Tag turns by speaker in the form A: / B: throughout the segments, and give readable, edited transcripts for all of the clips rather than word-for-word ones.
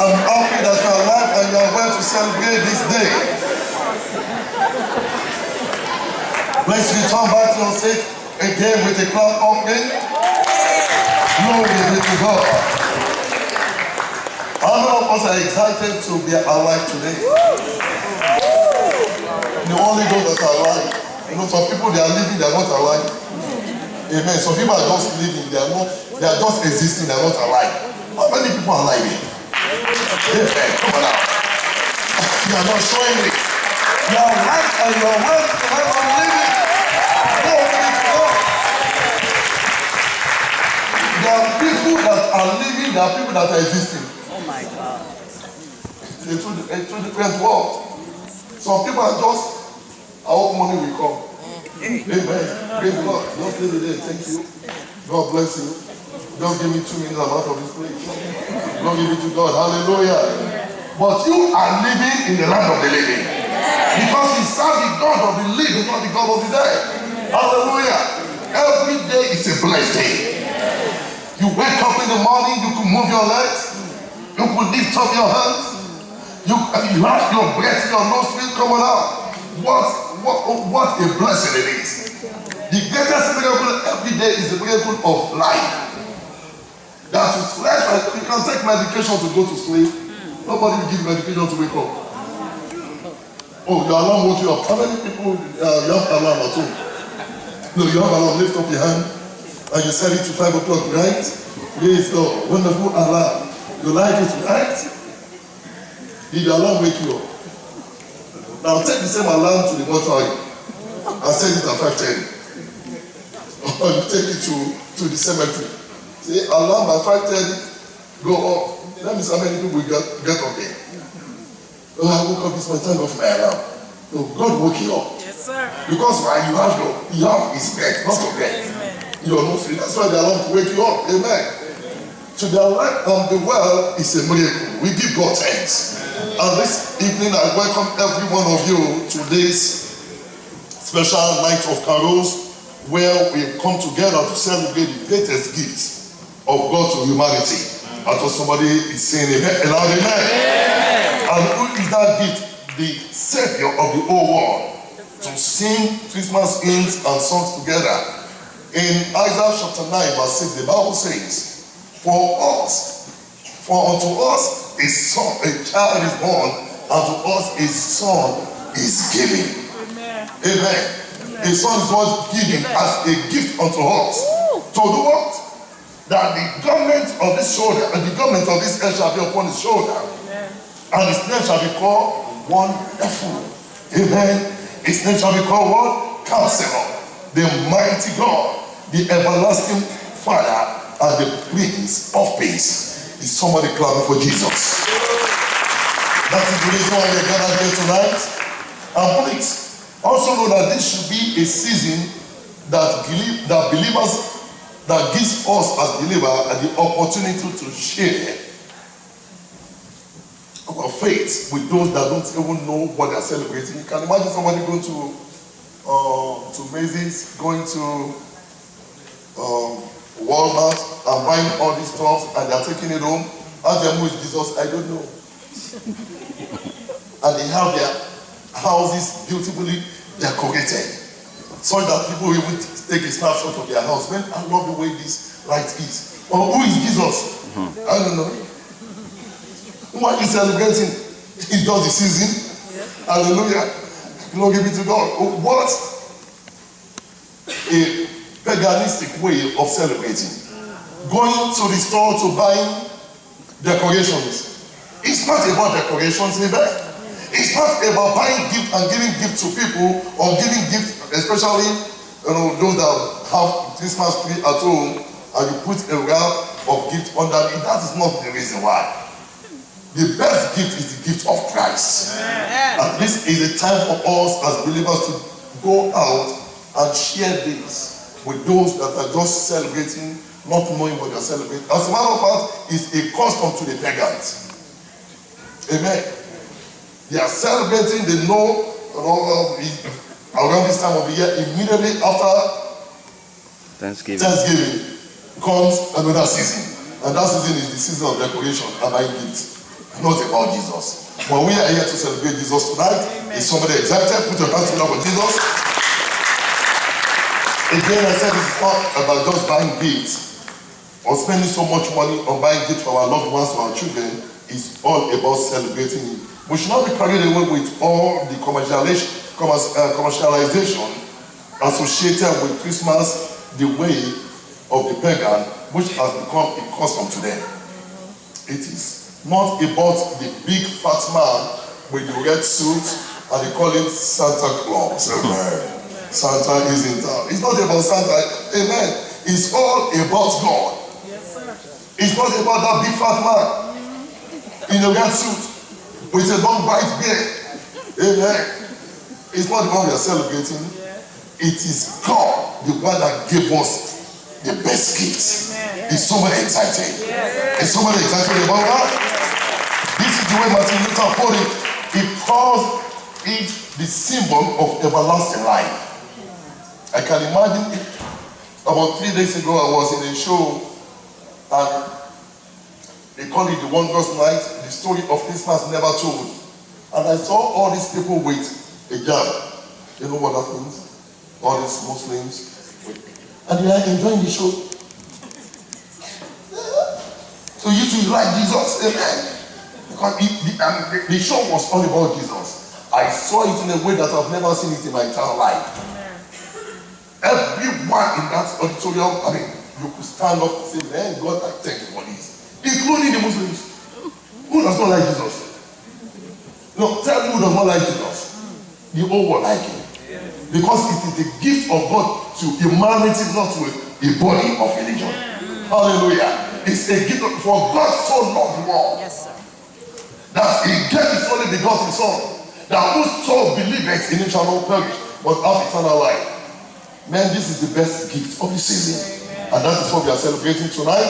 A: I'm happy that you are alive and you are well to celebrate this day. Let's return back to your seat again with a clap offering. Glory be to God. How many of us are excited to be alive today? The only those that are alive. You know, some people, they are living, they are not alive. Amen. Some people are just living, they are just existing, they are not alive. How many people are alive here? Amen. Come on now. You are not showing it. You are alive and you are well and living. There are people that are living, there are people that are existing.
B: Oh my God.
A: It's two different worlds. Some people are just, I hope money will come. Amen. Praise God. Don't stay there. Thank you. God bless you. Don't give me 2 minutes. I'm out of this place. Don't give it to God. Hallelujah. But you are living in the land of the living. Because you serve the God of the living, not the God of the dead. Hallelujah. Every day is a blessed day. You wake up in the morning, you can move your legs, you can lift up your hands, you have your breath in your nostrils coming out. What a blessing it is. The greatest miracle every day is the miracle of life. That is flesh. You can take medication to go to sleep. Nobody will give medication to wake up. Oh, your alarm woke you up. How many people you have alarm at home? No, you have alarm. Lift up your hand. And you set it to 5 o'clock, right? Praise God. Wonderful alarm. You like it, right? Did the alarm wake you up? Now take the same alarm to the mortuary and set it at 5:10. Or you take it to the cemetery. Say, alarm at 5:30, go off. That means how many people will get up there? Oh, I woke up, it's my time of my alarm. No, God woke you up.
B: Yes, sir.
A: Because why you have his breath, not your breath. You're not free. That's why the alarm will wake you up. Amen. To the alive and the well is a miracle. We give God thanks. And this evening I welcome every one of you to this special night of carols where we come together to celebrate the greatest gifts of God to humanity. I thought somebody is saying amen. And who is that gift? The Savior of the whole world. To sing Christmas hymns and songs together. In Isaiah chapter 9 verse 6, the Bible says, for unto us a son, a child is born, and to us a son is given. Amen. Amen. A son is what given as a gift unto us. To do what? That the government of this shoulder, and the government of this earth shall be upon his shoulder. Amen. And his name shall be called Wonderful. Amen. His name shall be called what? Counselor. The mighty God, the everlasting Father, and the Prince of Peace. Is somebody clapping for Jesus? That is the reason why we are gathered here tonight. And please, also know that this should be a season that believers, that gives us as believers the opportunity to share our faith with those that don't even know what they are celebrating. You can imagine somebody going to Macy's, going to Walmart and buying all these stuff and they are taking it home. Ask them who is Jesus, I don't know. And they have their houses beautifully decorated so that people will even take a snapshot of their house. Man, I love the way this light is. Or who is Jesus? I don't know. Why are you celebrating? It's just the season. Hallelujah. Glory be to God. What a paganistic way of celebrating. Going to the store to buy decorations. It's not about decorations, it's not about buying gifts and giving gifts to people or giving gifts, especially those that have Christmas tree at home and you put a wrap of gifts under it. That is not the reason why. The best gift is the gift of Christ. And this is a time for us as believers to go out and share this with those that are just celebrating, not knowing what they're celebrating. As a matter of fact, it's a custom to the pagans. Amen. They are celebrating, they know around this time of the year, immediately after Thanksgiving comes another season. And that season is the season of decoration and buying gifts. not about Jesus. When we are here to celebrate Jesus tonight, is somebody excited? Put your hands together for Jesus. Again, I said it's not about just buying gifts or spending so much money on buying gifts for our loved ones, for our children. It's all about celebrating it. We should not be carried away with all the commercialization associated with Christmas, the way of the pagan, which has become a custom to them. It is not about the big fat man with the red suit and they call him Santa Claus. Amen. Santa is in town. It's not about Santa. Amen. It's all about God.
B: Yes, sir.
A: It's not about that big fat man in a red suit with a long white beard. Amen. It's not the one we are celebrating.
B: Yes.
A: It is God, the one that gave us the best gifts.
B: Amen.
A: Is somebody excited?
B: Yes.
A: Is somebody excited about that? This is the way Martin Luther put it. He calls it the symbol of everlasting life. I can imagine it. About 3 days ago, I was in a show and they call it the Wondrous Night, the story of Christmas never told. And I saw all these people with a jab. You know what that means? All these Muslims. And they are enjoying the show. So you two like Jesus, amen. Because the show was all about Jesus. I saw it in a way that I've never seen it in my entire life. Everyone in that auditorium, I mean, you could stand up and say, man, God, I thank you for this. Including the Muslims. Who does not like Jesus? No, tell me who does not like Jesus. The whole world like him. Because it is the gift of God to humanity, not to a body of religion. Hallelujah. It's a gift for God so loved the world.
B: Yes, sir.
A: That he gave his only begotten Son, that whoso believeth in him shall not perish, but have eternal life. Man, this is the best gift of the season. And that is what we are celebrating tonight.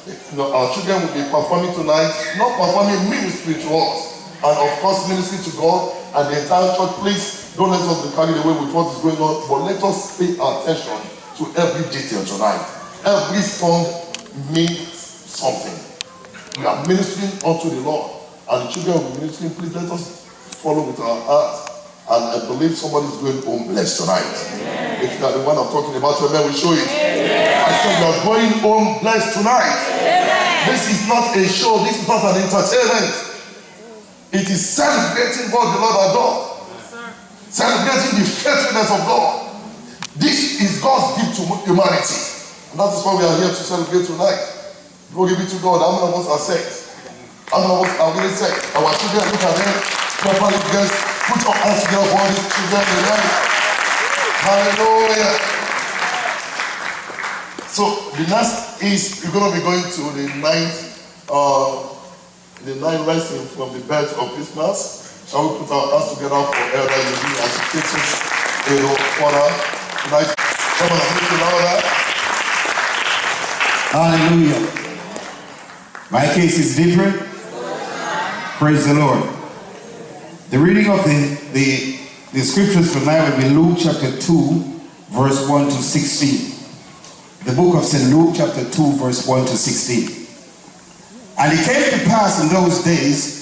A: You know, our children will be performing tonight, not performing ministry to us, and of course ministry to God and the entire church. Please don't let us be carried away with what is going on, but let us pay attention to every detail tonight. Every song means something. We are ministering unto the Lord, and the children will be ministering. Please let us follow with our hearts. And I believe somebody is going home blessed tonight. Amen. If you are the one I'm talking about, amen, we show it. Amen. I said you are going home blessed tonight. Amen. This is not a show. This is not an entertainment. It is celebrating what the Lord has done. Yes, celebrating the faithfulness of God. This is God's gift to humanity. And that is why we are here to celebrate tonight. Glory be to God. How many of us are saved? How many of us are really saved? Our children, look at them, properly dressed. Put your hands together for these children tonight. Hallelujah. So the next is we're going to be going to the ninth lesson from the birth of Christmas. Shall we put our hands together for Elder Yubi as he takes us further tonight? Come on, make it louder.
C: Hallelujah. My case is different. Praise the Lord. The reading of the scriptures tonight will be Luke chapter 2, verse 1 to 16. The book of St. Luke chapter 2, verse 1 to 16. And it came to pass in those days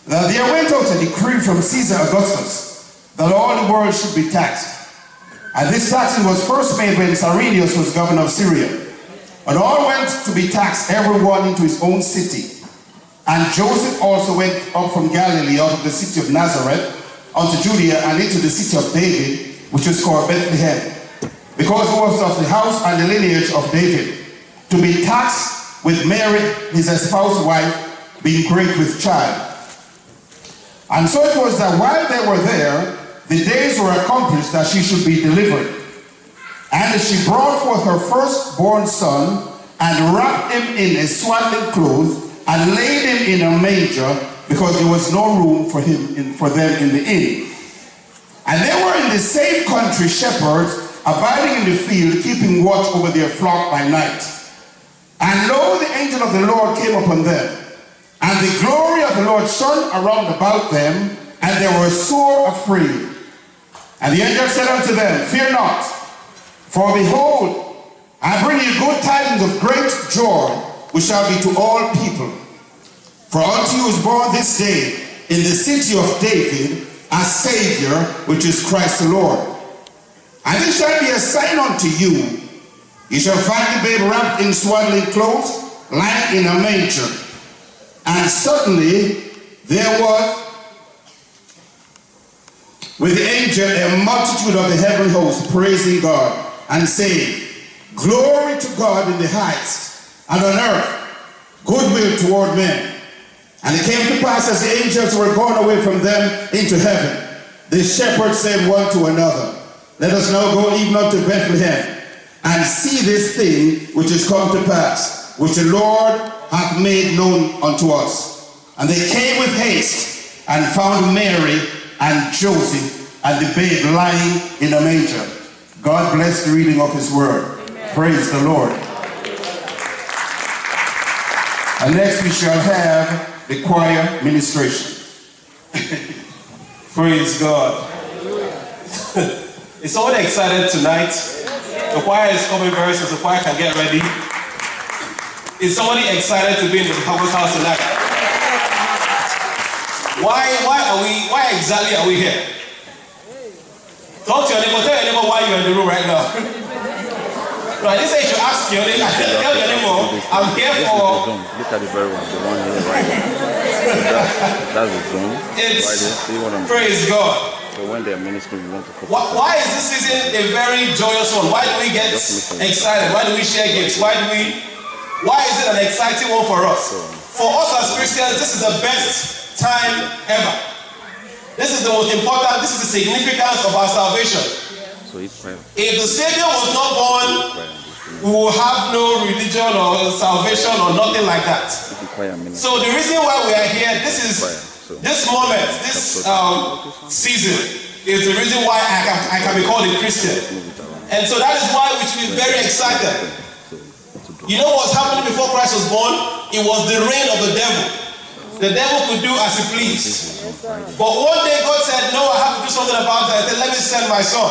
C: that there went out a decree from Caesar Augustus that all the world should be taxed. And this taxing was first made when Cyrenius was governor of Syria. And all went to be taxed, everyone into his own city. And Joseph also went up from Galilee out of the city of Nazareth unto Judea and into the city of David, which is called Bethlehem, because he was of the house and the lineage of David, to be taxed with Mary, his espoused wife, being great with child. And so it was that while they were there, the days were accomplished that she should be delivered. And she brought forth her firstborn son, and wrapped him in a swaddling cloth, and laid him in a manger, because there was no room for them in the inn. And they were in the same country shepherds, abiding in the field, keeping watch over their flock by night. And lo, the angel of the Lord came upon them, and the glory of the Lord shone around about them, and they were sore afraid. And the angel said unto them, Fear not, for behold, I bring you good tidings of great joy, which shall be to all people. For unto you is born this day in the city of David a Savior, which is Christ the Lord. And it shall be a sign unto you, you shall find the babe wrapped in swaddling clothes, lying in a manger. And suddenly there was with the angel a multitude of the heavenly host praising God and saying, Glory to God in the highest, and on earth goodwill toward men. And it came to pass as the angels were gone away from them into heaven, the shepherds said one to another, Let us now go even unto Bethlehem, and see this thing which is come to pass, which the Lord hath made known unto us. And they came with haste, and found Mary and Joseph, and the babe lying in a manger. God bless the reading of his word. Amen. Praise the Lord. And next we shall have the choir ministration.
B: Praise God. Is somebody excited tonight? The choir is coming very soon, so the choir can get ready. Is somebody excited to be in the Recover's house tonight? Why exactly are we here? Talk to your neighbor, tell your neighbor why you're in the room right now. No, I didn't say you should ask your neighbor. Tell your neighbor, I'm here for.
D: Look at the very one, the one here right now. That's the zone.
B: It's
D: right there. See what I'm
B: praise
D: saying?
B: God.
D: So when they're ministering, we want to focus.
B: Why is this season a very joyous one? Why do we get excited? Why do we share gifts? Why is it an exciting one for us? For us as Christians, this is the best time ever. This is the most important, this is the significance of our salvation.
D: So if
B: the Savior was not born, we will have no religion or salvation or nothing like that. So the reason why we are here, this moment, this season, is the reason why I can be called a Christian. And so that is why we should be very excited. You know what's happening before Christ was born? It was the reign of the devil. The devil could do as he pleased. But one day God said, no, I have to do something about that. I said, let me send my son.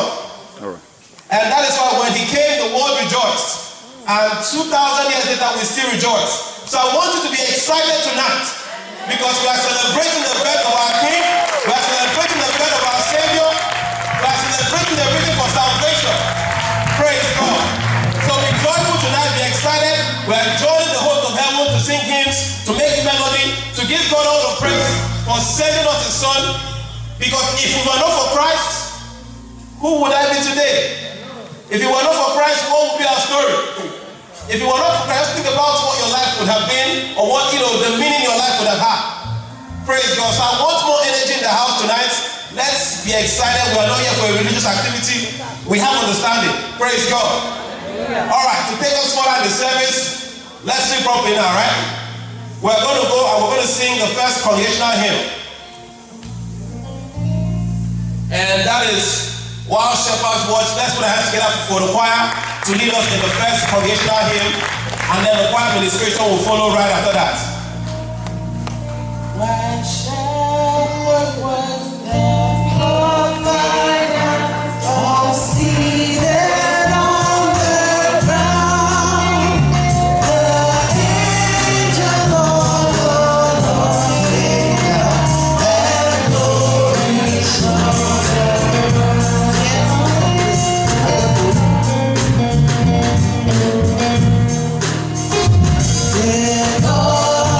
B: And that is why when he came, the world rejoiced. And 2,000 years later, we still rejoice. So I want you to be excited tonight. Because we are celebrating the birth of our King. We are celebrating the birth of our Savior. We are celebrating the reason for salvation. Praise God. So be joyful tonight, be excited. We are joining the host of heaven to sing hymns, to make melody, to give God all the praise for sending us his son. Because if we were not for Christ, who would I be today? If it were not for Christ, what would be our story? If it were not for Christ, think about what your life would have been, or what, the meaning your life would have had. Praise God. So I want more energy in the house tonight. Let's be excited. We are not here for a religious activity. We have understanding. Praise God. All right, to take us forward in the service, let's sing properly now, right? We're going to go and we're going to sing the first congregational hymn. And that is While Shepherds Watch. Let's put our hands together for the choir to lead us in the first congregational hymn. And then the choir administration will follow right after that. While Shepherds was there for my life, all seated on the ground, the angel of the Lord came down, and glory shone. Then all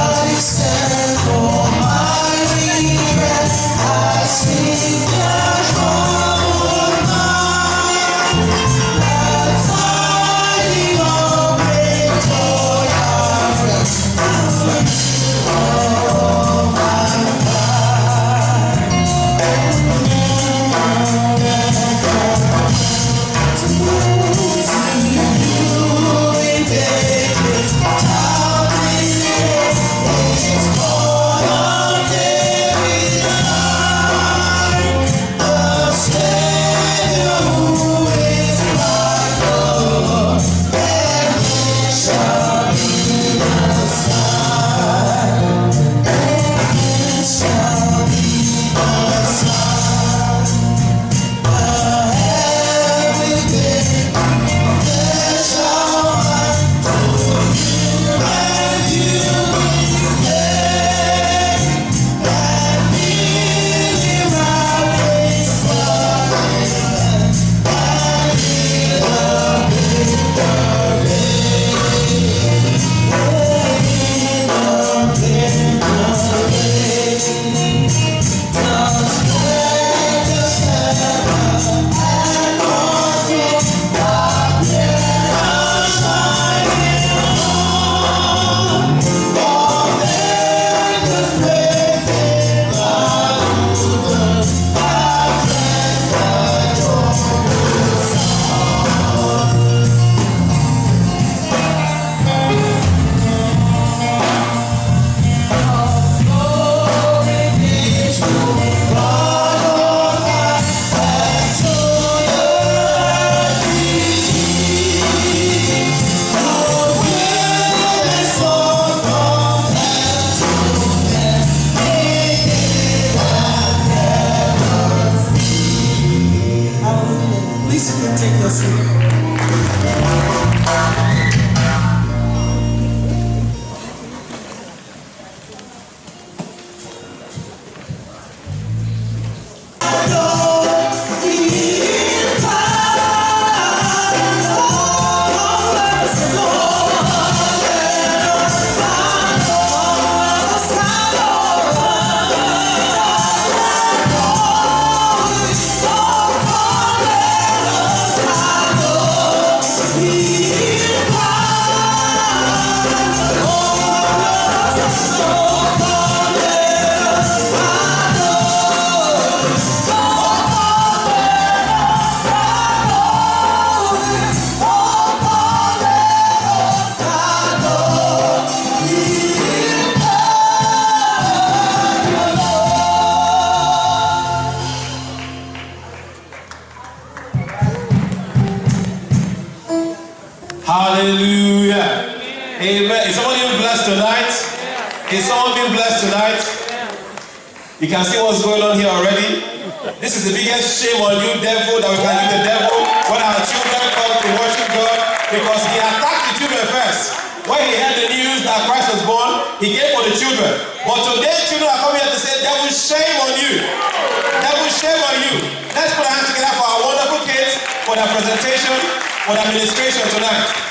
B: Hallelujah. Amen. Is someone being blessed tonight? Is someone being blessed tonight? You can see what's going on here already. This is the biggest shame on you, devil, that we can give the devil when our children come to worship God, because he attacked the children first. When he heard the news that Christ was born, he came for the children. But today, children are coming here to say, devil, shame on you. Devil, shame on you. Let's put our hands together for our wonderful kids, for their presentation, for their administration tonight.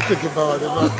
E: Take it power, the back.